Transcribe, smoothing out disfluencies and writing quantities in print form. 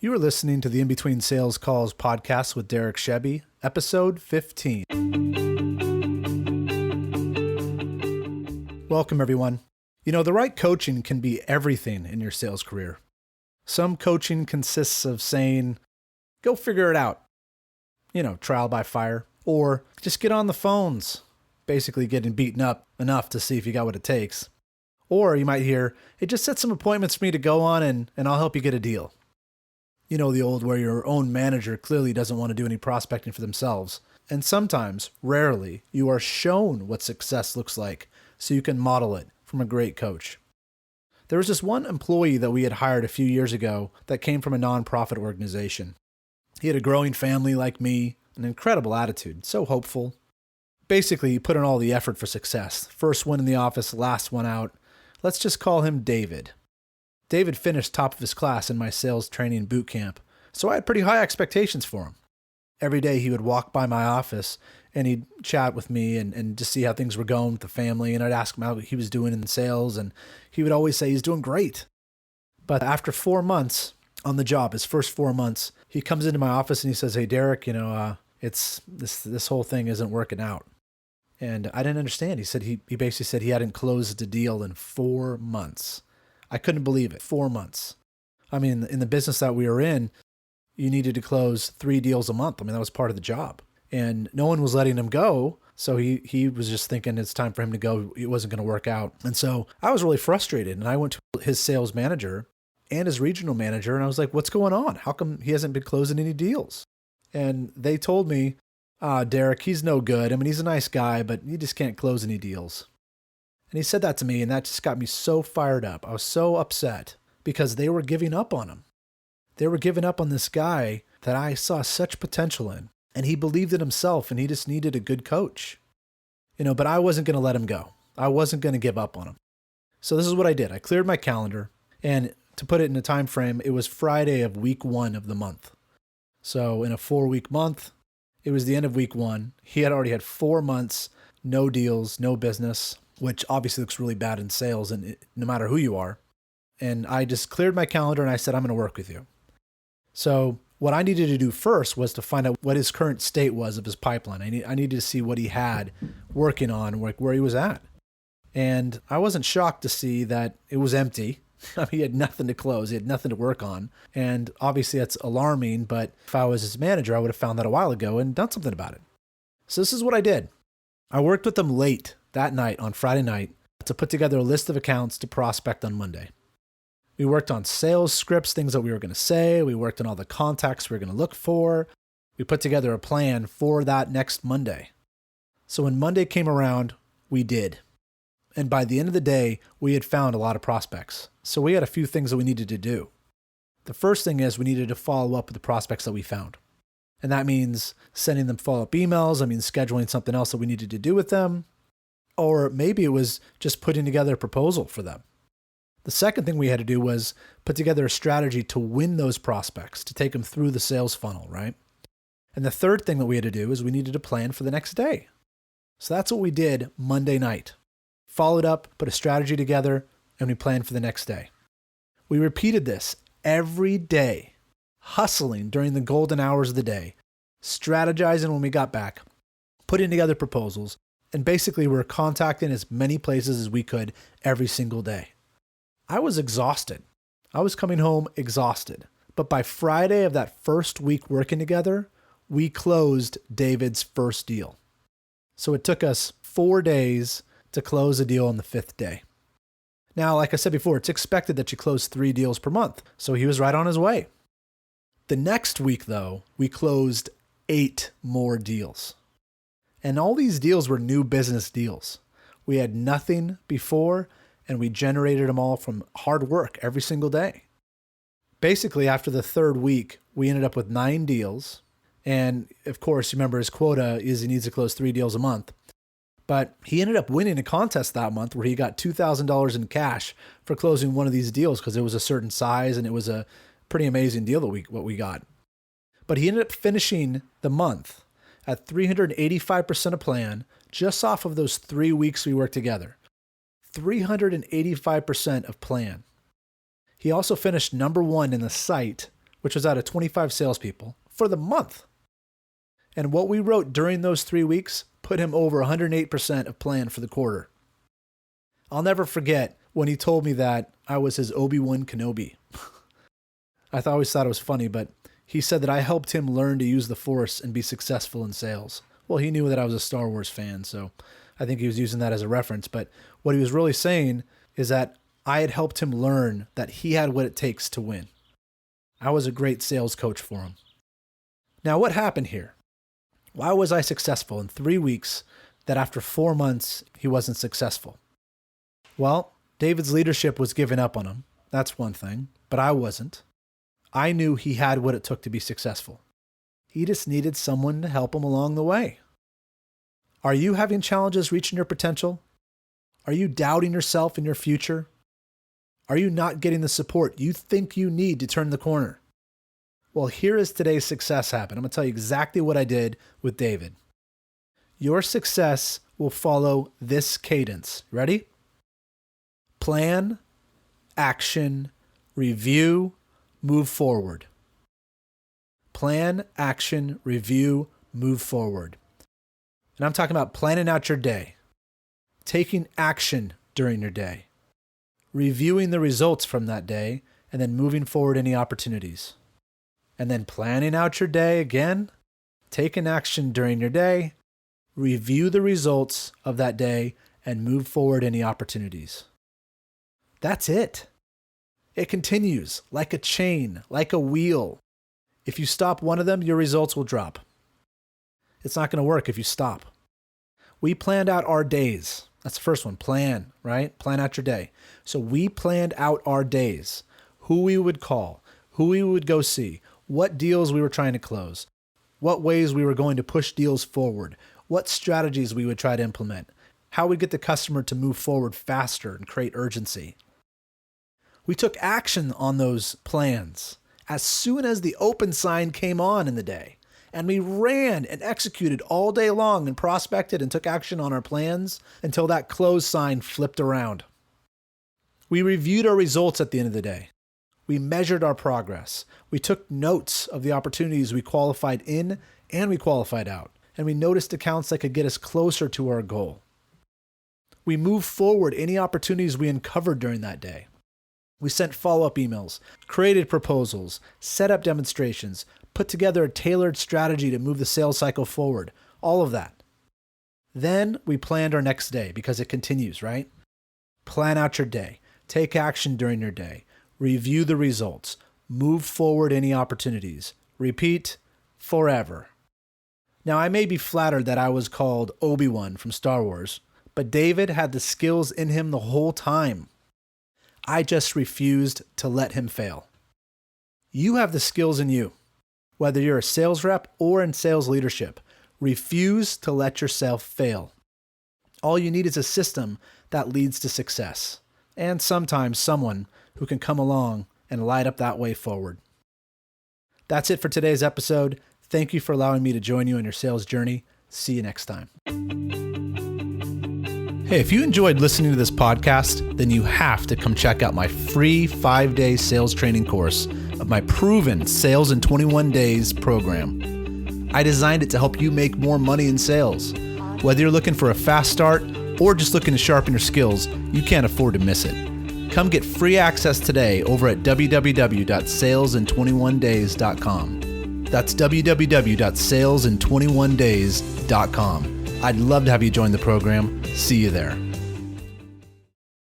You are listening to the In Between Sales Calls podcast with Derek Shebby, episode 15. Welcome, everyone. You know, the right coaching can be everything in your sales career. Some coaching consists of saying, go figure it out. You know, trial by fire. Or just get on the phones, basically getting beaten up enough to see if you got what it takes. Or you might hear, hey, just set some appointments for me to go on and I'll help you get a deal. You know, the old where your own manager clearly doesn't want to do any prospecting for themselves. And sometimes, rarely, you are shown what success looks like so you can model it from a great coach. There was this one employee that we had hired a few years ago that came from a nonprofit organization. He had a growing family like me, an incredible attitude, so hopeful. Basically, he put in all the effort for success. First one in the office, last one out. Let's just call him David. David finished top of his class in my sales training boot camp, so I had pretty high expectations for him. Every day he would walk by my office and he'd chat with me and just see how things were going with the family, and I'd ask him how he was doing in sales, and he would always say he's doing great. But after 4 months on the job, his first 4 months, he comes into my office and he says, hey, Derek, it's this whole thing isn't working out. And I didn't understand. He said he basically said he hadn't closed a deal in 4 months. I couldn't believe it. 4 months. I mean, in the business that we were in, you needed to close 3 deals a month. I mean, that was part of the job. And no one was letting him go. So he was just thinking it's time for him to go. It wasn't going to work out. And so I was really frustrated. And I went to his sales manager and his regional manager. And I was like, what's going on? How come he hasn't been closing any deals? And they told me, Derek, he's no good. I mean, he's a nice guy, but he just can't close any deals. And he said that to me, and that just got me so fired up. I was so upset because they were giving up on him. They were giving up on this guy that I saw such potential in, and he believed in himself, and he just needed a good coach. But I wasn't going to let him go. I wasn't going to give up on him. So this is what I did. I cleared my calendar, and to put it in a time frame, it was Friday of week 1 of the month. So in a 4-week month, it was the end of week 1. He had already had 4 months, no deals, no business, which obviously looks really bad in sales, and no matter who you are. And I just cleared my calendar and I said, I'm going to work with you. So what I needed to do first was to find out what his current state was of his pipeline. I needed to see what he had working on, where he was at. And I wasn't shocked to see that it was empty. I mean, he had nothing to close. He had nothing to work on. And obviously that's alarming, but if I was his manager, I would have found that a while ago and done something about it. So this is what I did. I worked with him late that night on Friday night to put together a list of accounts to prospect on Monday. We worked on sales scripts, things that we were going to say. We worked on all the contacts we were going to look for. We put together a plan for that next Monday. So when Monday came around, we did. And by the end of the day, we had found a lot of prospects. So we had a few things that we needed to do. The first thing is we needed to follow up with the prospects that we found. And that means sending them follow-up emails. I mean, scheduling something else that we needed to do with them. Or maybe it was just putting together a proposal for them. The second thing we had to do was put together a strategy to win those prospects, to take them through the sales funnel, right? And the third thing that we had to do is we needed to plan for the next day. So that's what we did Monday night. Followed up, put a strategy together, and we planned for the next day. We repeated this every day, hustling during the golden hours of the day, strategizing when we got back, putting together proposals, and basically we were contacting as many places as we could every single day. I was exhausted. I was coming home exhausted. But by Friday of that first week working together, we closed David's first deal. So it took us 4 days to close a deal on the 5th day. Now, like I said before, it's expected that you close 3 deals per month. So he was right on his way. The next week, though, we closed 8 more deals. And all these deals were new business deals. We had nothing before, and we generated them all from hard work every single day. Basically, after the 3rd week, we ended up with 9 deals. And of course, remember his quota is he needs to close 3 deals a month. But he ended up winning a contest that month where he got $2,000 in cash for closing one of these deals because it was a certain size and it was a pretty amazing deal that what we got. But he ended up finishing the month at 385% of plan just off of those 3 weeks we worked together. 385% of plan. He also finished number 1 in the site which was out of 25 salespeople, for the month. And what we wrote during those 3 weeks put him over 108% of plan for the quarter. I'll never forget when he told me that I was his Obi-Wan Kenobi. I always thought it was funny, but he said that I helped him learn to use the Force and be successful in sales. Well, he knew that I was a Star Wars fan, so I think he was using that as a reference. But what he was really saying is that I had helped him learn that he had what it takes to win. I was a great sales coach for him. Now, what happened here? Why was I successful in 3 weeks that after 4 months, he wasn't successful? Well, David's leadership was giving up on him. That's one thing, but I wasn't. I knew he had what it took to be successful. He just needed someone to help him along the way. Are you having challenges reaching your potential? Are you doubting yourself and your future? Are you not getting the support you think you need to turn the corner? Well, here is today's success habit. I'm going to tell you exactly what I did with David. Your success will follow this cadence. Ready? Plan, action, review, move forward. Plan, action, review, move forward. And I'm talking about planning out your day, taking action during your day, reviewing the results from that day, and then moving forward any opportunities. And then planning out your day again, taking action during your day, review the results of that day, and move forward any opportunities. That's it. It continues like a chain, like a wheel. If you stop one of them, your results will drop. It's not going to work if you stop. We planned out our days. That's the first one. Plan, right? Plan out your day. So we planned out our days, who we would call, who we would go see, what deals we were trying to close, what ways we were going to push deals forward, what strategies we would try to implement, how we'd get the customer to move forward faster and create urgency. We took action on those plans as soon as the open sign came on in the day. And we ran and executed all day long and prospected and took action on our plans until that close sign flipped around. We reviewed our results at the end of the day. We measured our progress. We took notes of the opportunities we qualified in and we qualified out. And we noticed accounts that could get us closer to our goal. We moved forward any opportunities we uncovered during that day. We sent follow-up emails, created proposals, set up demonstrations, put together a tailored strategy to move the sales cycle forward, all of that. Then we planned our next day because it continues, right? Plan out your day, take action during your day, review the results, move forward any opportunities, repeat forever. Now, I may be flattered that I was called Obi-Wan from Star Wars, but David had the skills in him the whole time. I just refused to let him fail. You have the skills in you. Whether you're a sales rep or in sales leadership, refuse to let yourself fail. All you need is a system that leads to success, and sometimes someone who can come along and light up that way forward. That's it for today's episode. Thank you for allowing me to join you on your sales journey. See you next time. Hey, if you enjoyed listening to this podcast, then you have to come check out my free 5-day sales training course of my proven Sales in 21 Days program. I designed it to help you make more money in sales. Whether you're looking for a fast start or just looking to sharpen your skills, you can't afford to miss it. Come get free access today over at www.salesin21days.com. That's www.salesin21days.com. I'd love to have you join the program. See you there.